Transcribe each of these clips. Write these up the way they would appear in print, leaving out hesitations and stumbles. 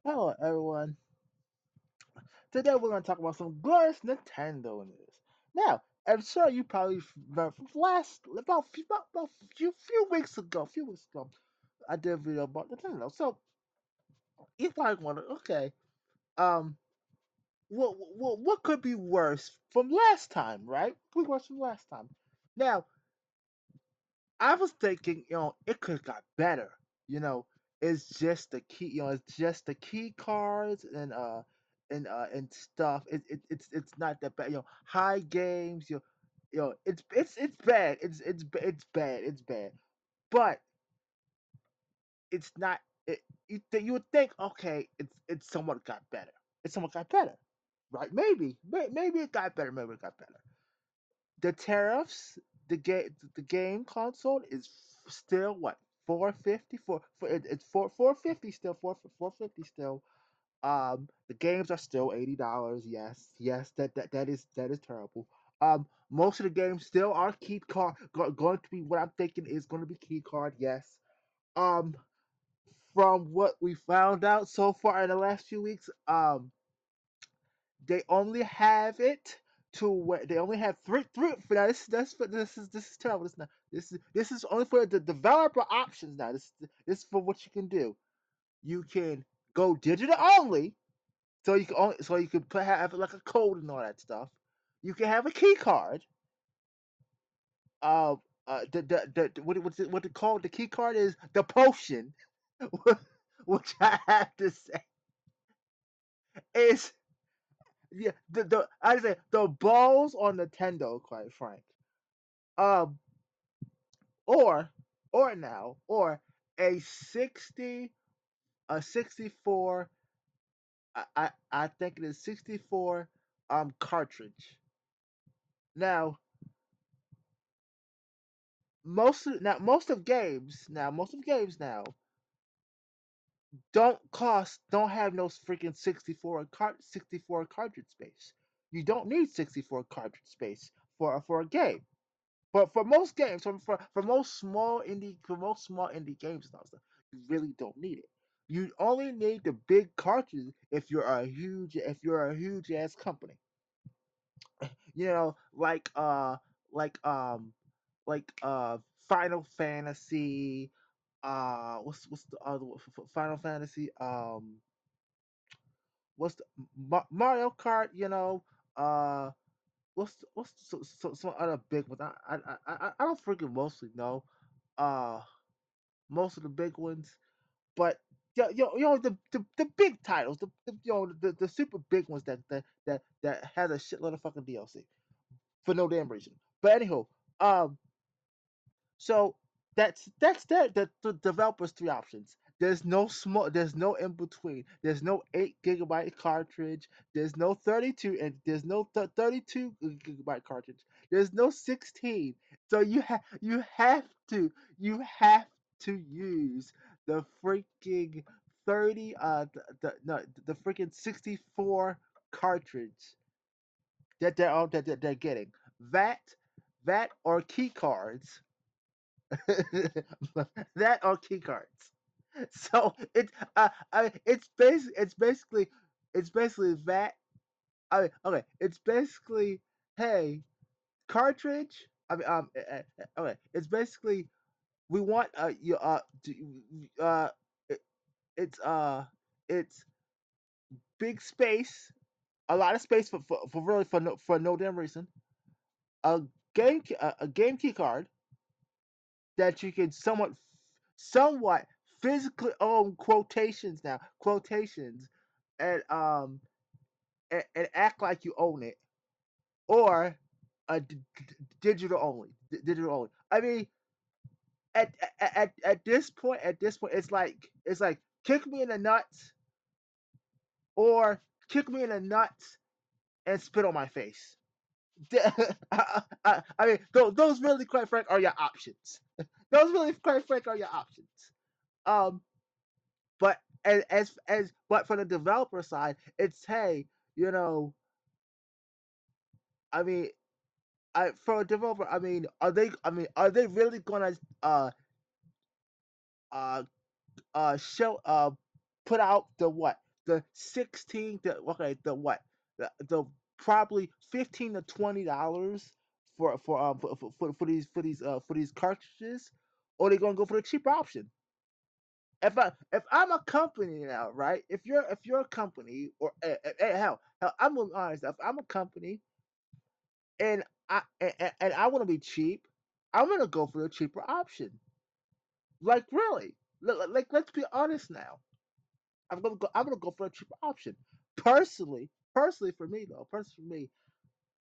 Hello, everyone. Today we're going to talk about some glorious Nintendo news. Now, I'm sure you probably remember from last about few weeks ago. I did a video about Nintendo. So you probably wonder, okay, um, what could be worse from last time, right? What could be worse from last time? Now, I was thinking, it could have got better. You know, it's just the key. It's just the key cards and stuff. It's not that bad. High games. It's bad. It's bad. It's bad. But it's not. You would think, okay, it's somewhat got better. It somewhat got better, right? Maybe it got better. Maybe it got better. The tariffs, the game console is still what 450 for it's 450 still 450 still. The games are still $80. Yes, that is terrible. Most of the games still are going to be what I'm thinking is going to be key card. Yes. Um, from what we found out so far in the last few weeks, they only have it to where they only have three. Now this is terrible. This is only for the developer options. Now this is for what you can do. You can go digital only, so you can have like a code and all that stuff. You can have a key card. Uh, what it called? The key card is the potion, which I have to say is yeah the I say the balls on Nintendo, quite frank. Um, or or a 64. I think it is 64 cartridge. Now most of games now don't have no freaking 64 cartridge space. You don't need 64 cartridge space for a game. But for most games, for most small indie games and stuff, you really don't need it. You only need the big cartridges if you're a huge ass company. You know, like like Final Fantasy. What's the other one? Final Fantasy? What's the Mario Kart? Some other big ones? I don't freaking mostly know. Uh, most of the big ones, but the big titles, the super big ones that has a shitload of fucking DLC for no damn reason. But anyhow, um, so the developers three options. There's no in between. There's no 8 gigabyte cartridge. There's no 32 and there's no 32 gigabyte cartridge. There's no 16. So you have to use the freaking 30 the no the freaking 64 cartridge that they're getting. That that or key cards that or key cards. So it's basically that. Okay, it's basically hey cartridge. Okay, it's basically we want it, it's it's big space, a lot of space for really for no damn reason. A game key card that you can somewhat physically own quotations and and act like you own it, or digital only. I mean, at this point it's like kick me in the nuts or kick me in the nuts and spit on my face. I mean, those really, quite frank, are your options. Those really, quite frank, are your options. Um, but but for the developer side, it's hey, you know, I mean, for a developer, are they really gonna uh show put out the what the 16 the okay the what the probably $15 to $20 for these cartridges, or they gonna go for the cheaper option. If I'm a company now, right? If you're a company, or hell, I'm gonna be honest. If I'm a company and and I want to be cheap, I'm gonna go for the cheaper option. Like really, like let's be honest now. I'm gonna go for a cheaper option. Personally for me though, personally for me,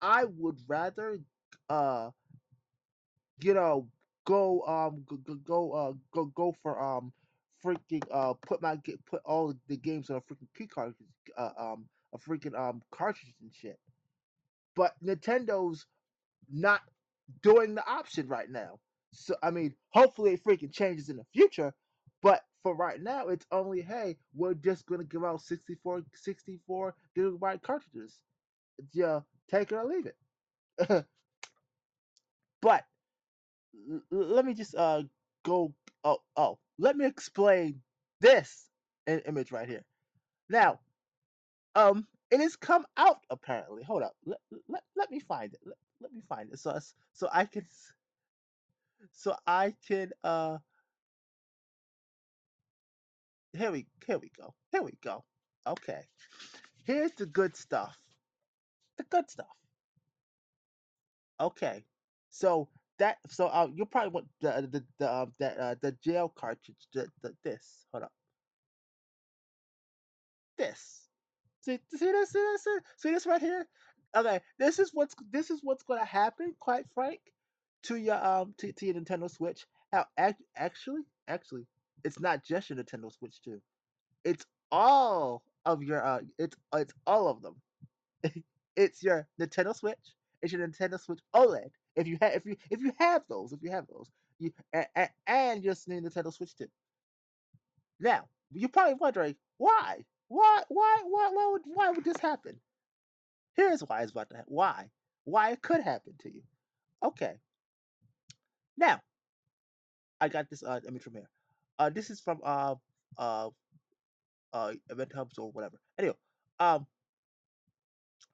I would rather uh you know go for freaking put all the games on a freaking key cartridge, a freaking cartridge and shit. But Nintendo's not doing the option right now. So I mean, hopefully it freaking changes in the future. But for right now, it's only, hey, we're just gonna give out 64 gigabyte cartridges. Yeah, take it or leave it. But let me just go. Oh, let me explain this image right here. Now, it has come out apparently. Hold up, let me find it. Let me find it so I can here we go. Okay, here's the good stuff. The good stuff. Okay, so you probably want the jail cartridge. This. Hold up. This. See this? See this? See this right here? Okay, this is what's gonna happen. Quite frank, to your Nintendo Switch. How actually, it's not just your Nintendo Switch too. It's all of your it's all of them. It's your Nintendo Switch. It's your Nintendo Switch OLED. If you have those, and your Nintendo Switch 2. Now, you're probably wondering why. Why would this happen? Here's why it's about to happen. Why it could happen to you. Okay. Now, I got this image from here. This is from uh Event Hubs or whatever. Anyway, um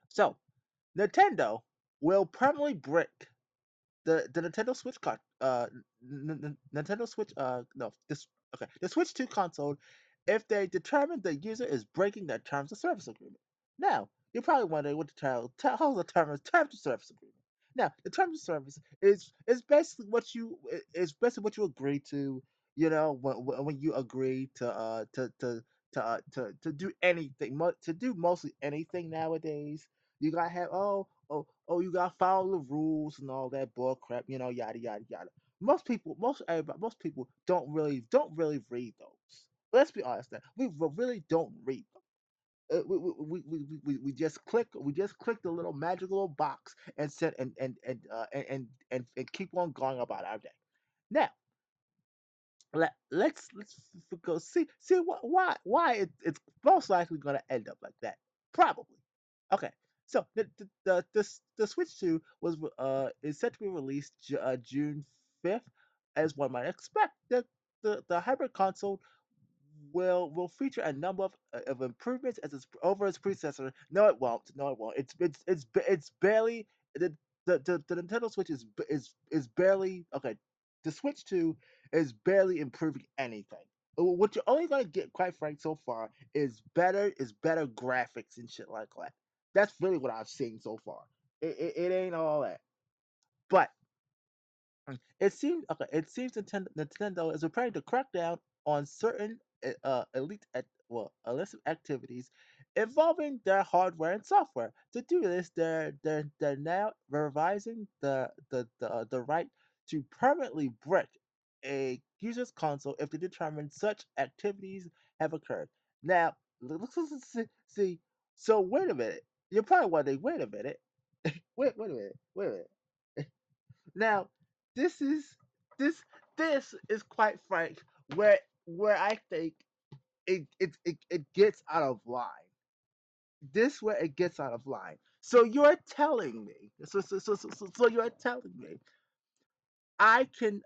so Nintendo will permanently brick the Nintendo Switch card, Nintendo Switch, no, this okay, the Switch 2 console, if they determine the user is breaking their terms of service agreement. Now, you're probably wondering what the how's the terms of service agreement. Now, the terms of service is basically what you agree to. When you agree to do anything, to do mostly anything nowadays. You gotta have you gotta follow the rules and all that bull crap, yada yada yada. Most people don't really read those. Let's be honest, now we really don't read them. We just click the little magic little box and set and keep on going about our day. Now, let's go see why it's most likely going to end up like that. Probably. Okay. So the Switch 2 is set to be released June 5th, as one might expect. The hybrid console will feature a number of improvements over its predecessor. No, it won't. No, it won't. It's barely the Nintendo Switch is barely okay. The Switch 2 is barely improving anything. What you're only gonna get, quite frank, so far is better graphics and shit like that. That's really what I've seen so far. It ain't all that, but it seems Nintendo is preparing to crack down on certain illicit activities involving their hardware and software. To do this, they're now revising the right to permanently brick a user's console if they determine such activities have occurred. Now, let's see. So wait a minute. You're probably wondering, wait a minute. Wait a minute. Wait a minute. Now, this is this this is, quite frank, where I think it gets out of line. This where it gets out of line. So you're telling me, so you're telling me I can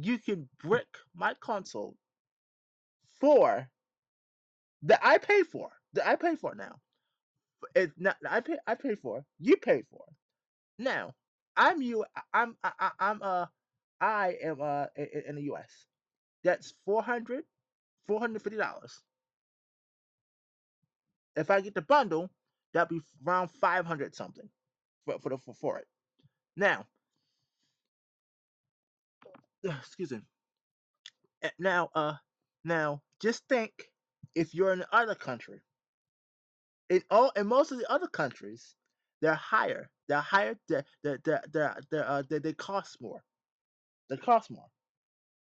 you can brick my console for that I pay for. I paid for it now. It's not I paid for it. You paid for it. Now, I'm you. I am in the U.S. That's $450. If I get the bundle, that'd be around 500 something for it. Now, excuse me. Now, just think if you're in the other country. In most of the other countries, they're higher. They're higher. They cost more. They cost more.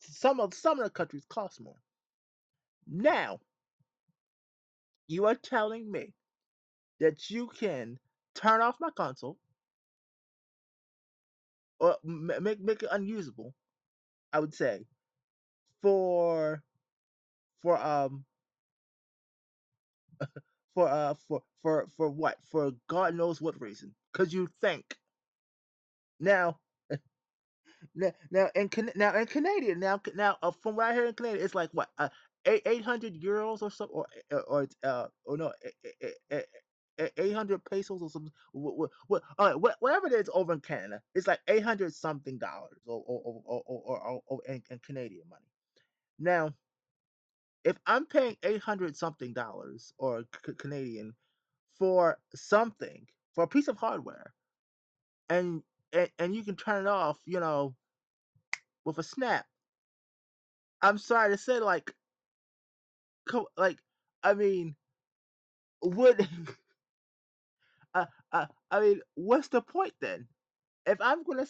Some of the countries cost more. Now, you are telling me that you can turn off my console or make it unusable. I would say for for um for what, for God knows what reason, because you think now. Now in Canadian, from what I hear in Canadian, it's like what, 800 euros or something, or no, 800 pesos or something. Whatever it is over in Canada, it's like 800 something dollars, or in Canadian money. Now, if I'm paying 800 something dollars or Canadian for something, for a piece of hardware, and and you can turn it off, with a snap. I'm sorry to say, like, I mean, would I mean, what's the point then? If I'm gonna,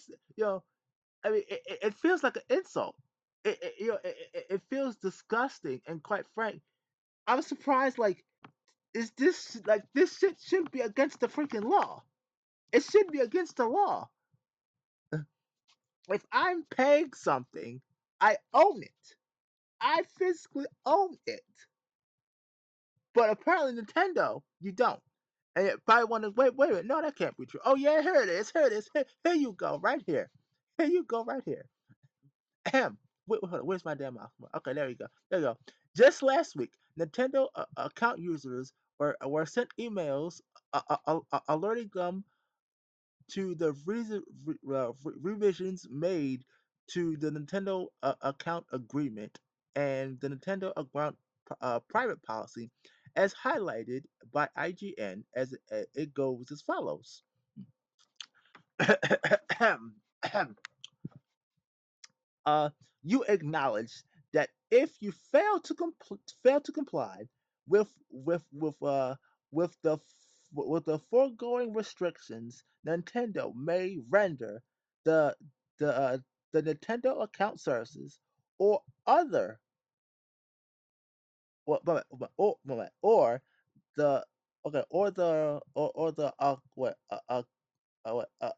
I mean, it feels like an insult. It feels disgusting, and quite frank, I'm surprised. Like, is this like this shit should be against the freaking law? It should be against the law. If I'm paying something, I own it. I physically own it. But apparently Nintendo, you don't. And you probably wonder, wait a minute, no, that can't be true. Oh yeah, here it is, here it is, here you go, right here. Here you go, right here. Ahem. Hold on, where's my damn mouse? Okay, there you go. There you go. Just last week, Nintendo account users were sent emails alerting them to the revisions made to the Nintendo account agreement and the Nintendo account private policy, as highlighted by IGN, as it goes as follows. uh, you acknowledge that if you fail to comply with with the with the foregoing restrictions, Nintendo may render the the uh, the Nintendo account services or other or the or the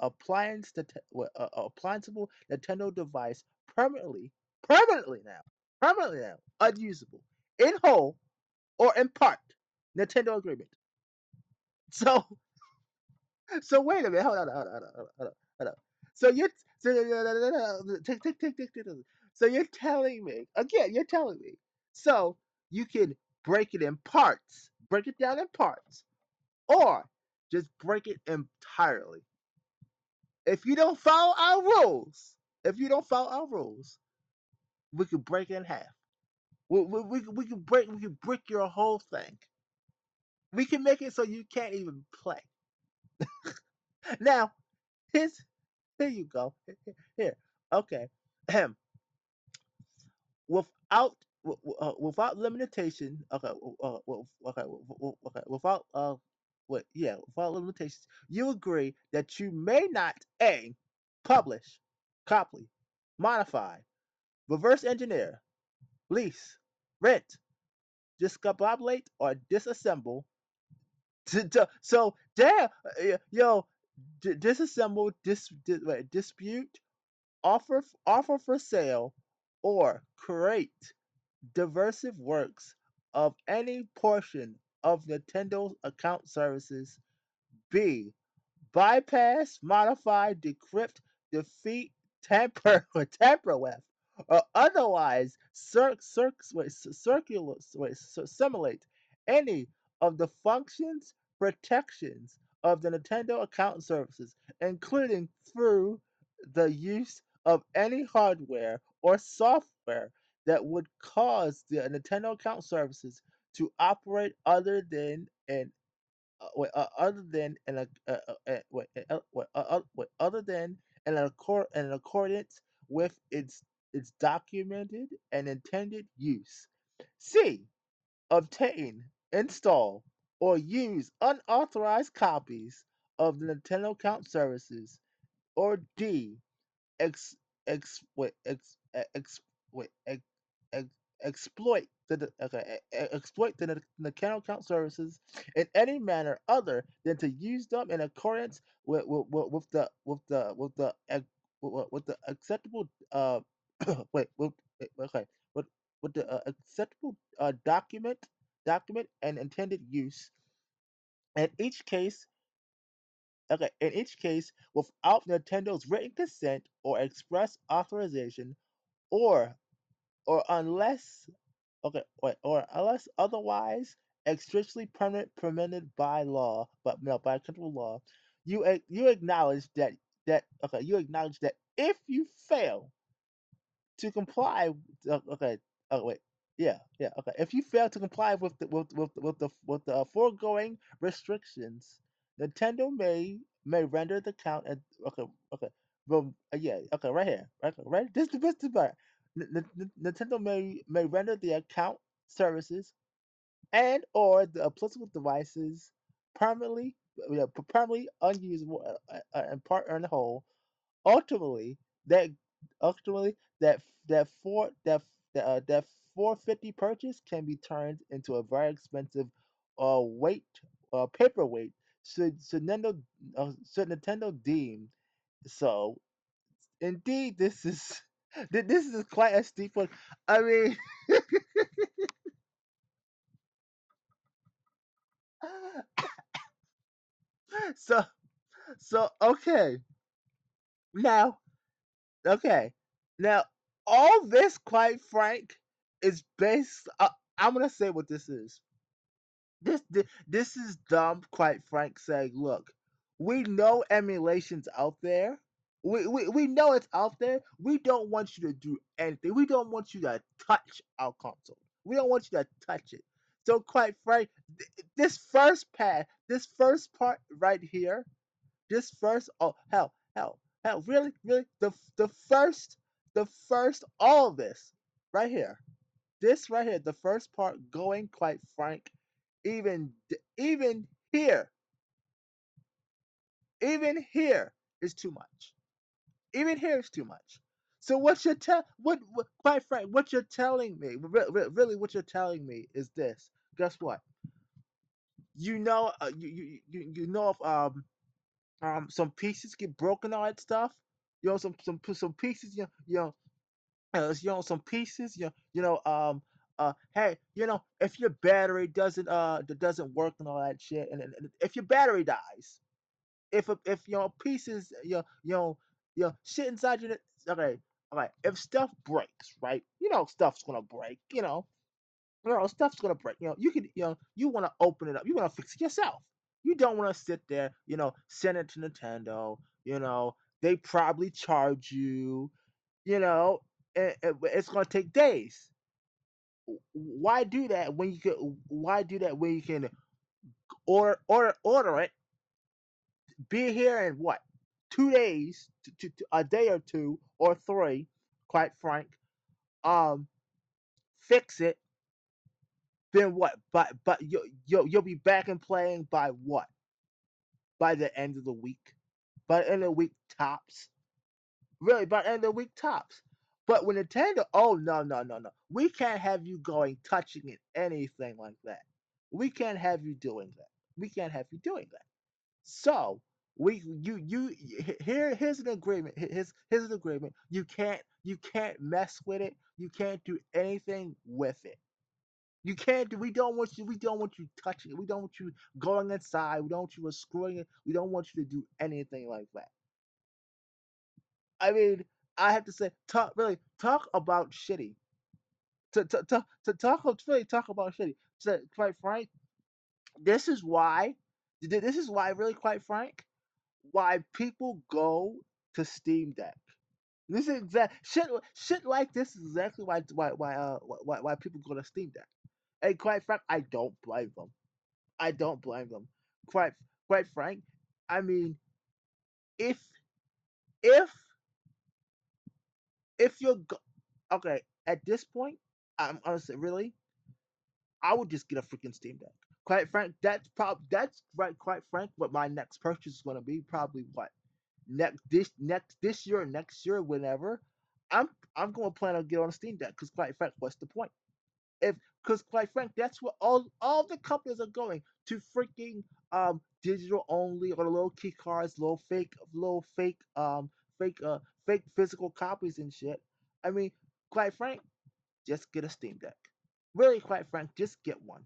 applianceable Nintendo device permanently now, unusable, in whole or in part. Nintendo agreement. So, wait a minute. Hold on. So you're so, so you're telling me again. You're telling me so you can break it in parts, break it down in parts, or just break it entirely. If you don't follow our rules, we could break it in half. We can break your whole thing. We can make it so you can't even play. Now, here's here you go. Here, okay. Without without limitation. Okay, okay. Without limitations, you agree that you may not a publish, copy, modify, reverse engineer, lease, rent, discombobulate, or disassemble. So damn, yo, disassemble, dispute, offer for sale, or create diversive works of any portion of Nintendo's account services. B. Bypass, modify, decrypt, defeat, tamper, or tamper with, or otherwise simulate any of the functions protections of the Nintendo account services, including through the use of any hardware or software that would cause the Nintendo account services to operate other than in a other than in accordance with its documented and intended use. C. Obtain, install, or use unauthorized copies of the Nintendo account services. Or D. Ex, ex, wait, ex, wait, ex, exploit exploit the account services in any manner other than to use them in accordance with the acceptable wait wait, okay with the acceptable document and intended use. In each case, in each case, without Nintendo's written consent or express authorization, or or unless or unless otherwise expressly permitted by law, but no, by applicable law, you acknowledge you acknowledge that if you fail to comply, okay, oh wait, yeah, okay, if you fail to comply with the foregoing restrictions, Nintendo may render the count at okay, well, yeah, okay, right here, right, this part. Nintendo may render the account services and or the applicable devices permanently permanently unusable in part or in whole. Ultimately, that ultimately that 450 purchase can be turned into a very expensive weight paperweight should Nintendo deem so. Indeed, this is this is quite a steep one. I mean, so okay now okay now all this, quite frank, is based. I'm gonna say what this is. This is dumb, quite frank. Saying, look, we know emulations out there. We know it's out there. We don't want you to do anything. We don't want you to touch our console. We don't want you to touch it. So, quite frank, this first part right here, this first, oh hell, really, the first, all of this right here, this right here, the first part going, quite frank, even here, even here is too much. Even here is too much. So what quite frank, what you're telling me, really, what you're telling me is this. Guess what? You know if some pieces get broken, all that stuff. You know some pieces. Some pieces. Hey, if your battery doesn't work and all that shit, and if your battery dies, if pieces shit inside your okay, okay, if stuff breaks, right, stuff's gonna break, stuff's gonna break, you want to open it up, you want to fix it yourself. You don't want to sit there, send it to Nintendo. They probably charge you, you know it's gonna take days. Why do that when you can order it, be here in what, 2 days, a day or two or three, quite frank. Um, fix it. Then what? But you'll be back and playing by what? By the end of the week. By the end of the week tops. Really, by the end of the week tops. But when Nintendo, oh no, we can't have you going touching it, anything like that. We can't have you doing that. We can't have you doing that. So we you here's an agreement. Here's an agreement. You can't mess with it. You can't do anything with it. You can't do. We don't want you touching it. We don't want you going inside. We don't want you screwing it. We don't want you to do anything like that. I mean, I have to say, talk about shitty. To talk really talk about shitty. So, quite frank, This is why. This is why, really, quite frank, why people go to Steam Deck. This is exact shit like this is exactly why people go to Steam Deck. And quite frank, I don't blame them. I don't blame them. Quite quite frank, I mean, if if you're okay at this point, I'm honestly really, I would just get a freaking Steam Deck. Quite frank, that's right. Quite frank, what my next purchase is going to be probably what next this year, next year, whenever. I'm I'm going to plan on getting on a Steam Deck because quite frank, what's the point? If Because quite frank, that's what all the companies are going to freaking digital only or the little key cards, fake fake physical copies and shit. I mean, quite frank, just get a Steam Deck. Really, quite frank, just get one.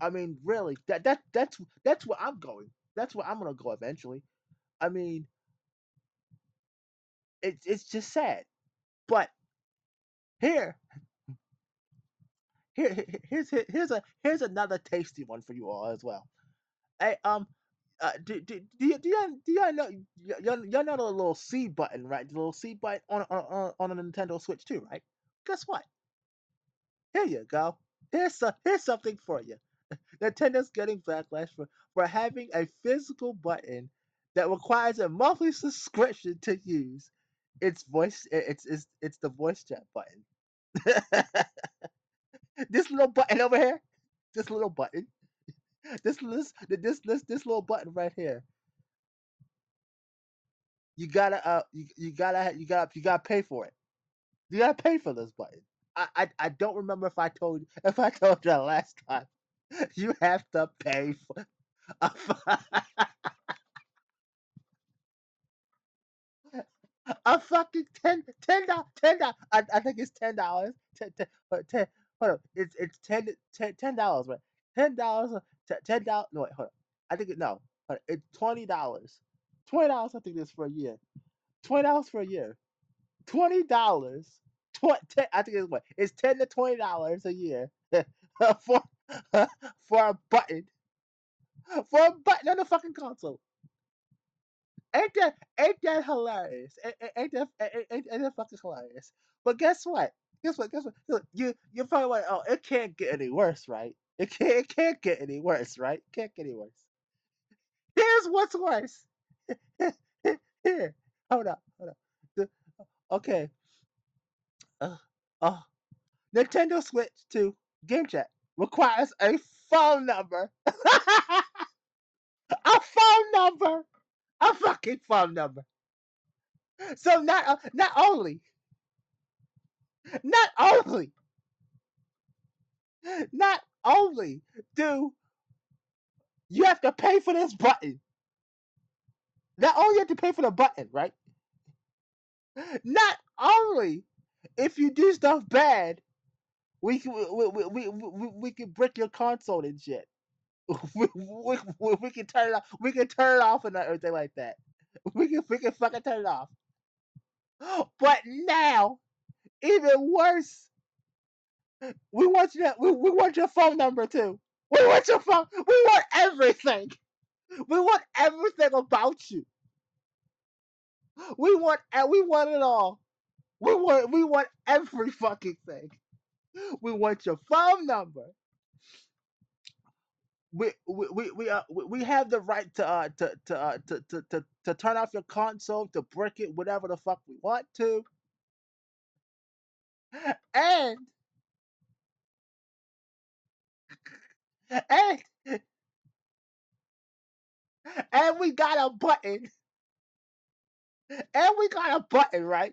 I mean, really, that's where I'm going. That's where I'm gonna go eventually. I mean, it's just sad. But here, here's another tasty one for you all as well. Hey, do y'all know y'all know the little C button, right? The little C button on a Nintendo Switch too, right? Guess what? Here you go. Here's something for you. Nintendo's getting backlash for having a physical button that requires a monthly subscription to use. It's the voice chat button. This little button over here, this little button, this little button right here. You gotta pay for it. You gotta pay for this button. I don't remember if I told you that last time. You have to pay for a, a fucking $10. I think it's $10. Hold on. It's $10, right? $10, $10. No, wait, hold on. I think no. Hold on, it's $20. $20. I think it's for a year. $20 for a year. $20. I think it's what? It's $10 to $20 a year for for a button on the fucking console. Ain't that hilarious? Ain't that fucking hilarious? But guess what? Look, you're probably like, oh, it can't get any worse, right? It can't get any worse, right? Can't get any worse. Here's what's worse. Here, hold up. The- Okay. Uh, uh, Nintendo Switch 2 Game Chat requires a phone number. A phone number. A fucking phone number. So not only not only do you have to pay for this button, not only you have to pay for the button, right? Not only if you do stuff bad, we can brick your console and shit. We can turn it off. We can turn it off and everything like that. We can fucking turn it off. But now, even worse, we want your phone number too. We want your phone. We want everything. We want everything about you. We want it all. We want every fucking thing. We want your phone number. We have the right to turn off your console, to brick it, whatever the fuck we want to, and and and we got a button, right?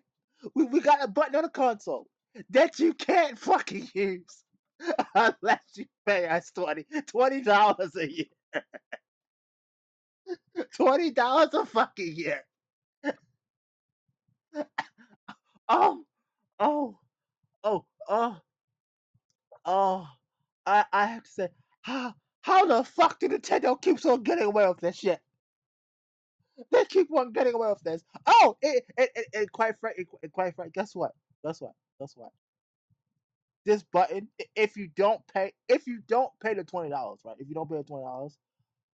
We got a button on the console that you can't fucking use unless you pay us $20 a year. $20 a fucking year. Oh, oh, oh, oh. I have to say, how the fuck did Nintendo keeps on getting away with this shit? They keep on getting away with this. Oh, quite frank, guess what? Guess what? Guess what? this button, if you don't pay the $20, right? If you don't pay the $20,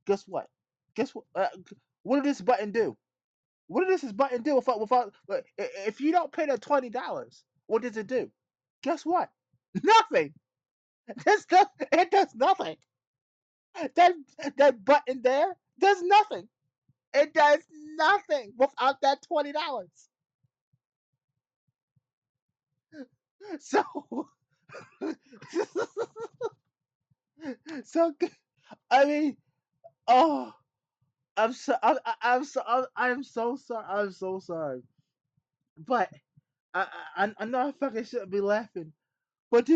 guess what? Guess what? What did this button do? What does this button do if you don't pay the $20? What does it do? Guess what? Nothing. It does nothing. That that button there does nothing. It does nothing without that $20. So so I mean, oh, I'm so sorry. I'm so sorry. But I know I fucking shouldn't be laughing. But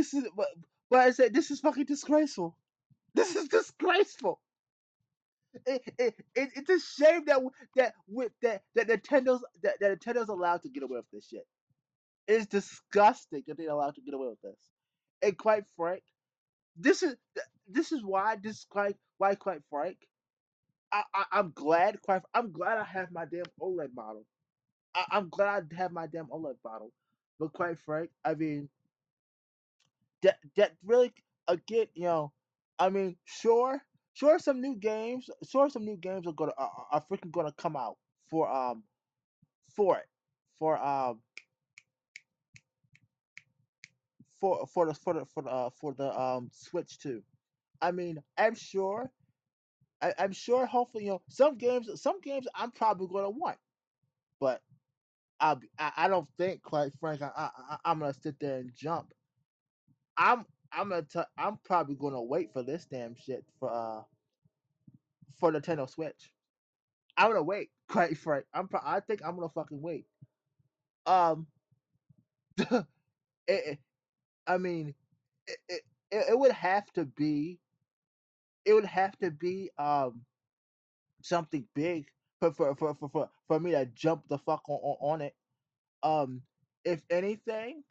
but I said this is fucking disgraceful. This is disgraceful. It's a shame that Nintendo's allowed to get away with this shit. It's disgusting that they're allowed to get away with this. And quite frank, this is this is why this quite quite frank. I'm glad I have my damn OLED model. I'm glad I have my damn OLED model. But quite frank, I mean that really again, I mean, sure some new games are freaking gonna come out for for it for for the Switch too. I mean, I'm sure hopefully some games I'm probably gonna want, but I don't think quite frank I'm gonna sit there and jump. I'm I'm probably gonna wait for this damn shit for Nintendo Switch. I'm gonna wait. Quite frank, I think I'm gonna fucking wait. Um, it, it- I mean, it, it, it would have to be it would have to be something big for me to jump the fuck on it. Um, if anything,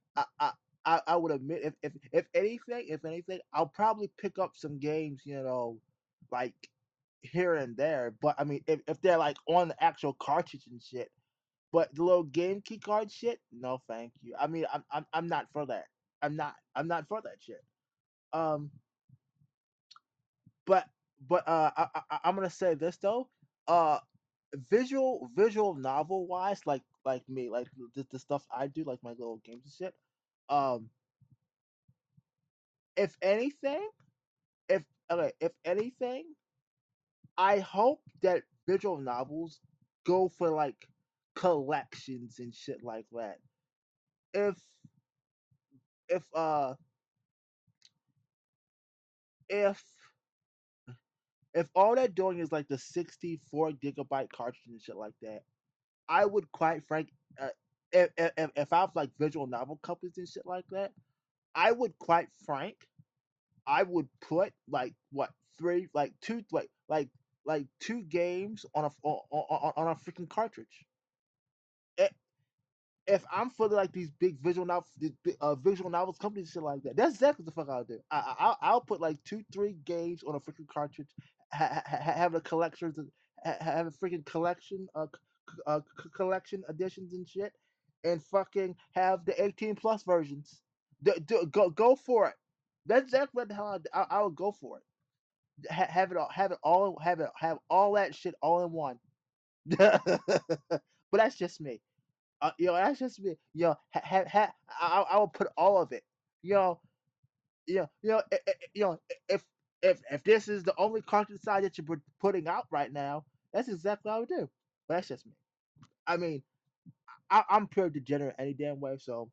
I would admit if anything, I'll probably pick up some games, like here and there. But I mean, if they're like on the actual cartridge and shit, but the little game key card shit, no, thank you. I mean, I'm not for that. I'm not for that shit. Um, but I'm gonna say this though. Uh, visual novel wise, like me, like the stuff I do, like my little games and shit. Um, if anything, if anything, I hope that visual novels go for like collections and shit like that. If if uh if if all they're doing is like the 64 gigabyte cartridge and shit like that, I would quite frank, uh, if I have like visual novel companies and shit like that, I would quite frank, I would put like what three, like two, like two games on on a freaking cartridge. If I'm for like these big visual novels companies and shit like that, that's exactly what the fuck I'll do. I'll put like two, three games on a freaking cartridge, have a collection, have a freaking collection, collection editions and shit, and fucking have the 18 plus versions. Go for it. That's exactly what the hell I would go for it. Have all that shit all in one. But that's just me. That's just me. I will put all of it. You know, if this is the only content side that you're putting out right now, that's exactly what I would do. But that's just me. I mean, I'm pure degenerate any damn way, so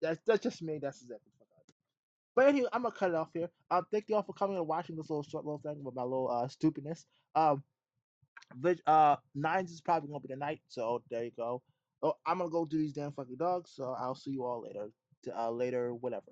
that's just me. That's exactly what I do. But anyway, I'm gonna cut it off here. Thank you all for coming and watching this little short little thing with my little stupidness. Nines is probably gonna be the night, so there you go. Oh, I'm gonna go do these damn fucking dogs. So I'll see you all later. Later, whatever.